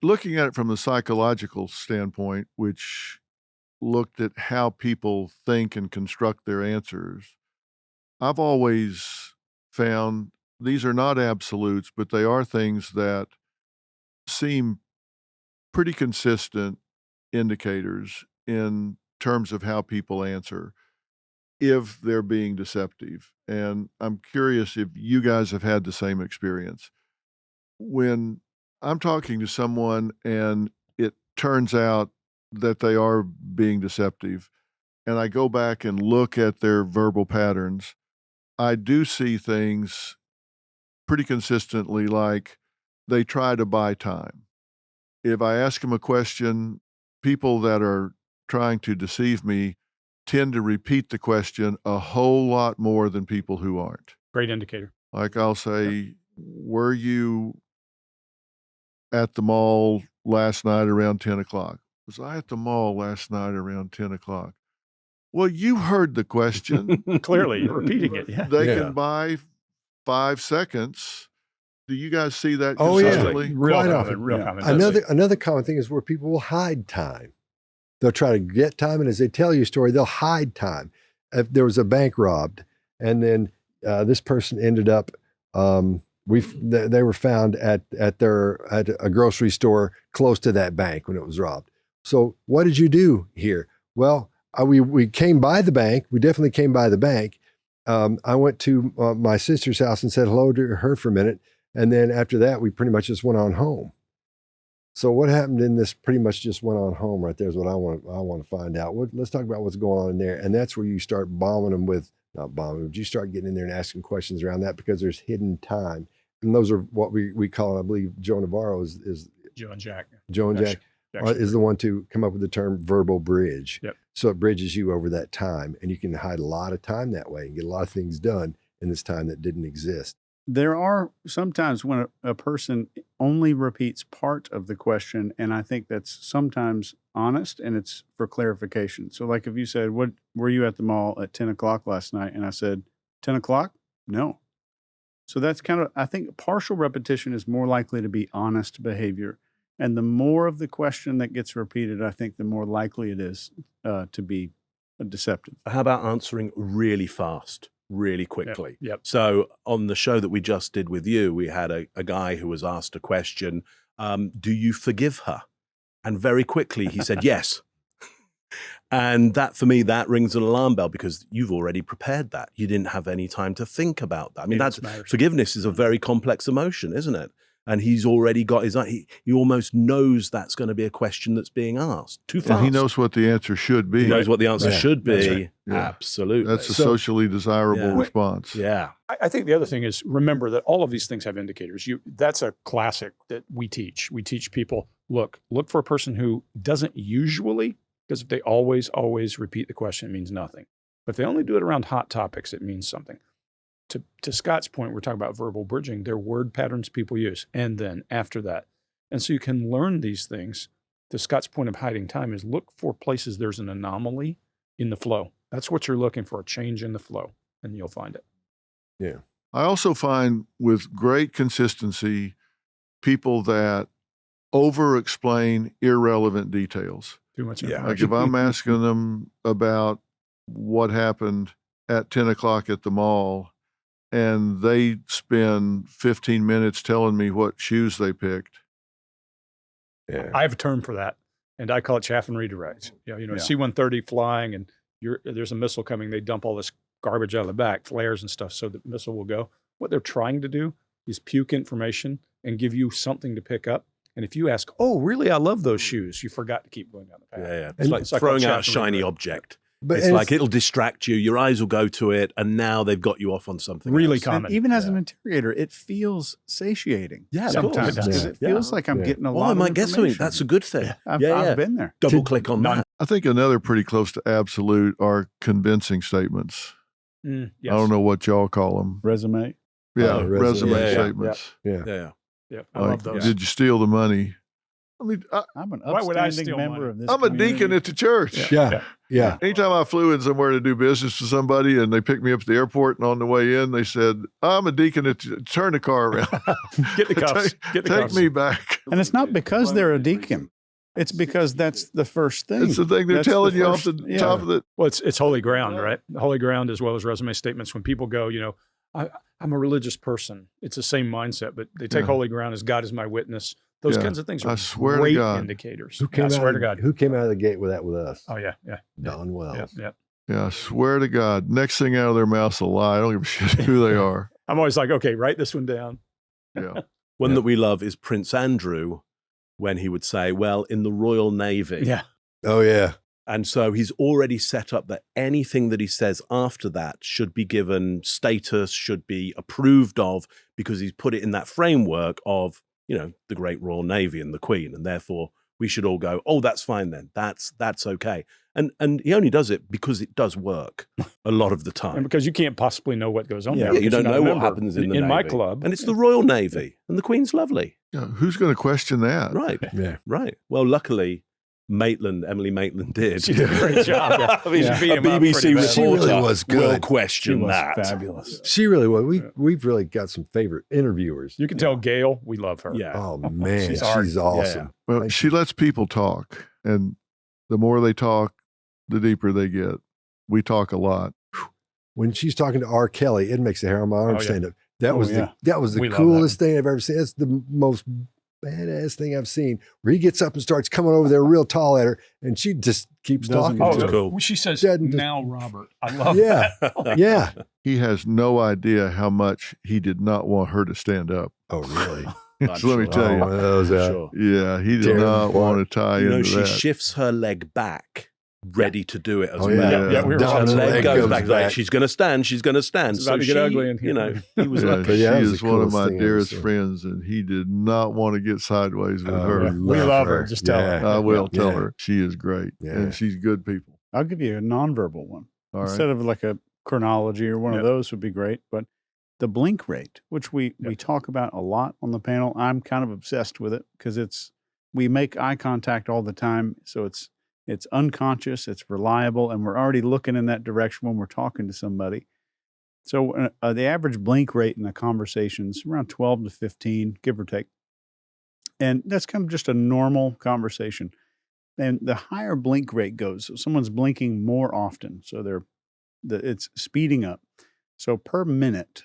looking at it from a psychological standpoint, which looked at how people think and construct their answers, I've always found these are not absolutes, but they are things that seem pretty consistent indicators in terms of how people answer if they're being deceptive. And I'm curious if you guys have had the same experience. When I'm talking to someone and it turns out that they are being deceptive, and I go back and look at their verbal patterns, I do see things pretty consistently, like they try to buy time. If I ask them a question, people that are trying to deceive me tend to repeat the question a whole lot more than people who aren't. Great indicator. Like I'll say, were you at the mall last night around 10 o'clock? Was I at the mall last night around 10 o'clock? Well, you heard the question. Clearly, you're repeating it. Yeah. They can buy 5 seconds. Do you guys see that Oh, yeah. consistently? Quite often. Real common. Another common thing is where people will hide time. They'll try to get time, and as they tell you a story, they'll hide time. If there was a bank robbed, and then this person ended up, they were found at a grocery store close to that bank when it was robbed. So what did you do here? Well, we came by the bank. We definitely came by the bank. I went to my sister's house and said hello to her for a minute. And then after that, we pretty much just went on home. So what happened in this pretty much just went on home right there is what I want to find out. Let's talk about what's going on in there. And that's where you start bombing them with, not bombing, but you start getting in there and asking questions around that because there's hidden time. And those are what we call, I believe, Joe Navarro is Joe and Jack. Joe and Jack is the one to come up with the term verbal bridge. Yep. So it bridges you over that time, and you can hide a lot of time that way and get a lot of things done in this time that didn't exist. There are sometimes when a person only repeats part of the question, and I think that's sometimes honest and it's for clarification. So like if you said, "What were you at the mall at 10 o'clock last night?" And I said, 10 o'clock? No. So that's kind of, I think partial repetition is more likely to be honest behavior. And the more of the question that gets repeated, I think the more likely it is to be deceptive. How about answering really fast, really quickly? Yep. So on the show that we just did with you, we had a guy who was asked a question, do you forgive her? And very quickly he said, yes. And that, for me, that rings an alarm bell because you've already prepared that. You didn't have any time to think about that. I mean, forgiveness is a very complex emotion, isn't it? And he's already got he almost knows that's going to be a question that's being asked too fast. And he knows what the answer should be. He knows what the answer should be. Right. Yeah. Absolutely. That's a socially desirable response. Yeah. I think the other thing is, remember that all of these things have indicators. That's a classic that we teach. We teach people, look for a person who doesn't usually, because if they always repeat the question, it means nothing. But if they only do it around hot topics, it means something. To Scott's point, we're talking about verbal bridging. They're word patterns people use, and then after that. And so you can learn these things. To Scott's point of hiding time is look for places there's an anomaly in the flow. That's what you're looking for, a change in the flow, and you'll find it. Yeah. I also find with great consistency people that over-explain irrelevant details. Too much Like information. if I'm asking them about what happened at 10 o'clock at the mall, and they spend 15 minutes telling me what shoes they picked. Yeah. I have a term for that, and I call it chaff and redirect. C-130 flying, and there's a missile coming. They dump all this garbage out of the back, flares and stuff, so the missile will go. What they're trying to do is puke information and give you something to pick up. And if you ask, "Oh, really? I love those shoes," you forgot to keep going down the path. Yeah. It's like throwing out a shiny object. But it's like it'll distract you. Your eyes will go to it, and now they've got you off on something really else. common. And even as an interrogator, it feels satiating. Yeah, sometimes because it feels like I'm getting a lot I of might get something. information. That's a good thing. I've been there. Double click on that. I think another pretty close to absolute are convincing statements. Yes. I don't know what y'all call them. Resume. Yeah, resume resume. statements. Yeah. I love those. Did you steal the money? I mean, I'm an Why would I upstanding steal member money? of this I'm a deacon community. at the church. Yeah. Anytime I flew in somewhere to do business with somebody and they picked me up at the airport and on the way in, they said, I'm a deacon at turn the car around. Get the cuffs. Get the Take cuffs. me back. And it's not because they're a deacon. It's because that's the first thing. It's the thing they're That's telling the you off first- the yeah. top of the. Well, it's holy ground, right? Holy ground as well as resume statements. When people go, I'm a religious person. It's the same mindset, but they take Yeah. holy ground as God is my witness. Those Yeah. kinds of things are I swear to great God. indicators. Who came I out swear of, to God. Who came out of the gate with that with us? Oh yeah. Don Wells. Yeah. Yeah, I swear to God. Next thing out of their mouth's a lie. I don't give a shit who they are. I'm always like, okay, write this one down. Yeah. One Yeah. that we love is Prince Andrew, when he would say, well, in the Royal Navy. Yeah. Oh yeah. And so he's already set up that anything that he says after that should be given status, should be approved of, because he's put it in that framework of, the great Royal Navy and the Queen. And therefore we should all go, oh, that's fine then. That's okay. And he only does it because it does work a lot of the And time. because you can't possibly know what goes on Yeah, there. Yeah, you because don't you're know not a what member. happens in the In my Navy. club. And it's the Royal Navy and the Queen's lovely. Yeah. Who's going to question that? Right. Yeah. Right. Well, luckily, Emily Maitland did. She did a great job. Yeah. I mean, She beat a him up BBC pretty bad. She really reporter was will good. She question was that. fabulous. She really was. We've really got some favorite interviewers. You can tell Gail, we love her. Yeah. Oh man, She's she's, hard. awesome. Well, Thank she lets people talk. And the more they talk, the deeper they get. We talk a lot. When she's talking to R. Kelly, it makes the hair on my arm Oh, yeah. stand up. That Oh, was yeah. the We love coolest thing I've ever seen. That's the most badass thing I've seen. Where he gets up and starts coming over there real tall at her, and she just keeps Doesn't talking. Oh, to That's her. cool. She says, Doesn't just- now, Robert. I love Yeah. that. Yeah. He has no idea how much he did not want her to stand up. Oh, really? I'm So let me sure. tell you. one of those, Sure. Yeah, he did Tear them not apart. want to tie into She that. shifts her leg back, ready to do it as Oh, well. yeah. Yeah, we were Her watching leg that. goes back. Like, she's going to stand. She's going to stand. It's about to get ugly in here. He was Yeah, like, But yeah, she that was is the one of coolest my thing I've ever dearest seen. friends, and he did not want to get sideways with Oh, her. We love her. Just tell her. I will tell Yeah. her. She is great, Yeah. and she's good people. I'll give you a nonverbal one. All right. Instead of like a chronology or one Yeah. of those would be great. But the blink rate, which we talk about a lot on the panel, I'm kind of obsessed with it because we make eye contact all the time. So it's unconscious, it's reliable, and we're already looking in that direction when we're talking to somebody. So the average blink rate in a conversation is around 12 to 15, give or take. And that's kind of just a normal conversation. And the higher blink rate goes, so someone's blinking more often. So it's speeding up. So per minute,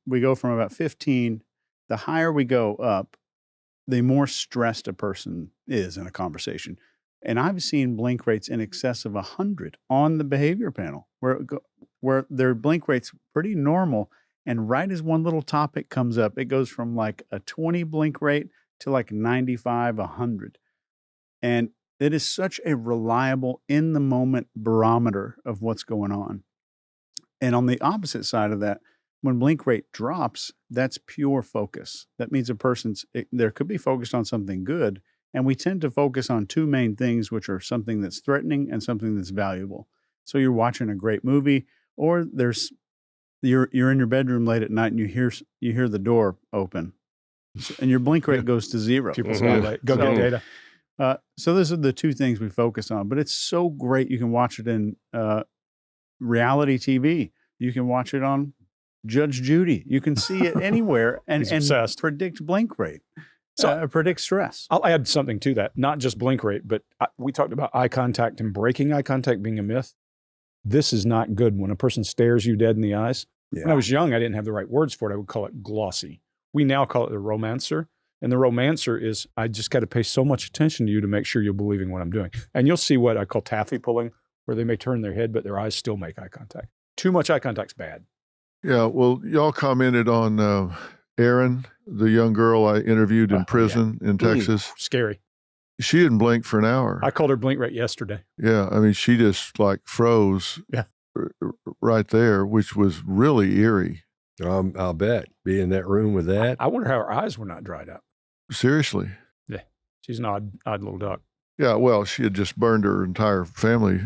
we go from about 15. The higher we go up, the more stressed a person is in a conversation. And I've seen blink rates in excess of 100 on the behavior panel, where their blink rate's pretty normal. And right as one little topic comes up, it goes from like a 20 blink rate to like 95, 100. And it is such a reliable, in the moment barometer of what's going on. And on the opposite side of that, when blink rate drops, that's pure focus. That means there could be focused on something good. And we tend to focus on two main things, which are something that's threatening and something that's valuable. So you're watching a great movie, or you're in your bedroom late at night and you hear the door open, and your blink rate goes to 0. People Mhm. say, like, go get So- data. So those are the two things we focus on, but it's so great. You can watch it in reality TV. You can watch it on Judge Judy. You can see it anywhere and He's obsessed. predict blink rate. So- Predict stress. I'll add something to that, not just blink rate, but we talked about eye contact and breaking eye contact being a myth. This is not good when a person stares you dead in the eyes. When I was young, I didn't have the right words for it. I would call it glossy. We now call it the romancer. And the romancer is, I just got to pay so much attention to you to make sure you're believing what I'm doing. And you'll see what I call taffy pulling, where they may turn their head, but their eyes still make eye contact. Too much eye contact's bad. Yeah, well, y'all commented on Erin, the young girl I interviewed in prison in Texas. Scary. She didn't blink for an hour. I called her blink rate yesterday. Yeah, I mean, she just like froze Yeah. right there, which was really eerie. I'll bet. Be in that room with that. I wonder how her eyes were not dried up. Seriously. She's an odd little duck. Yeah, well, she had just burned her entire family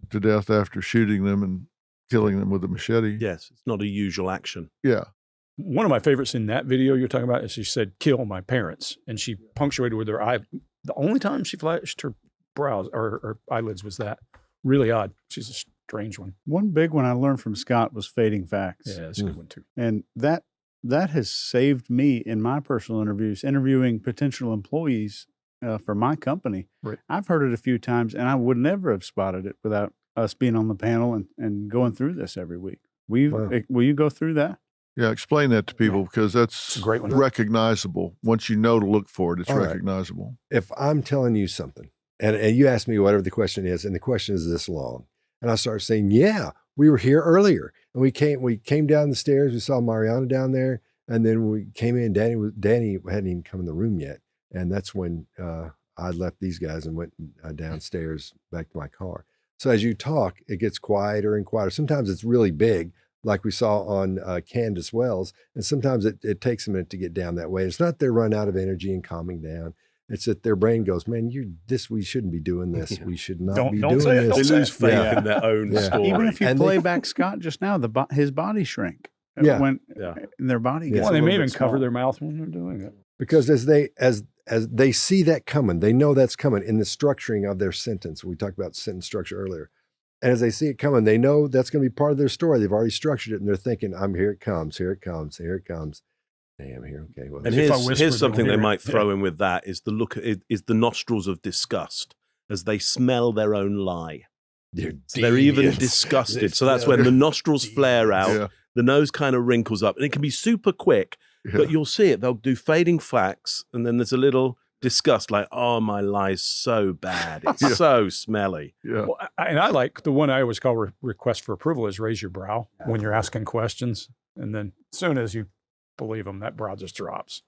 to death after shooting them and killing them with a machete. yes, it's not a usual action. Yeah. One of my favorites in that video you're talking about is she said, kill my parents. And she punctuated with her eye The only time she flashed her brows or eyelids was that. Really odd. She's a strange one. One big one I learned from Scott was fading facts. Yeah, that's a good one too. And that has saved me in my personal interviews, interviewing potential employees for my company. Right. I've heard it a few times, and I would never have spotted it without us being on the panel and going through this every week. Will you go through that? Yeah, explain that to people because that's a great one. recognizable. Once you know to look for it, it's All right. recognizable. If I'm telling you something and you ask me whatever the question is, and the question is this long, and I start saying, yeah, we were here earlier and we came down the stairs. We saw Mariana down there. And then we came in, Danny hadn't even come in the room yet. And that's when I left these guys and went downstairs back to my car. So as you talk, it gets quieter and quieter. Sometimes it's really big, like we saw on Candace Wells. And sometimes it takes a minute to get down that way. It's not they're run out of energy and calming down. It's that their brain goes, man, we shouldn't be doing this. We should not be doing say it, this. They lose faith Yeah. in their own Yeah. story. Even if you And play back Scott just now, his body shrink. Yeah. When Yeah. their body Yeah. gets Well, a they may little even bit cover small. their mouth when they're doing it. Because as they see that coming, they know that's coming in the structuring of their sentence. We talked about sentence structure earlier. And as they see it coming, they know that's going to be part of their story. They've already structured it and they're thinking, here it comes, here it comes, here it comes. Damn, here, okay. Well, And If I here's whispered, something you'll they hear might it. throw in with that is the nostrils of disgust as they smell their own lie. They're even devious. disgusted. So that's when the nostrils flare out, Yeah. the nose kind of wrinkles up, and it can be super quick, Yeah. but you'll see it. They'll do fading facts, and then there's a little disgust, like, oh, my lie's so bad. It's Yeah. so smelly. Yeah. Well, and I like the one I always call request for approval is raise your brow when you're asking questions. And then as soon as you believe them, that brow just drops.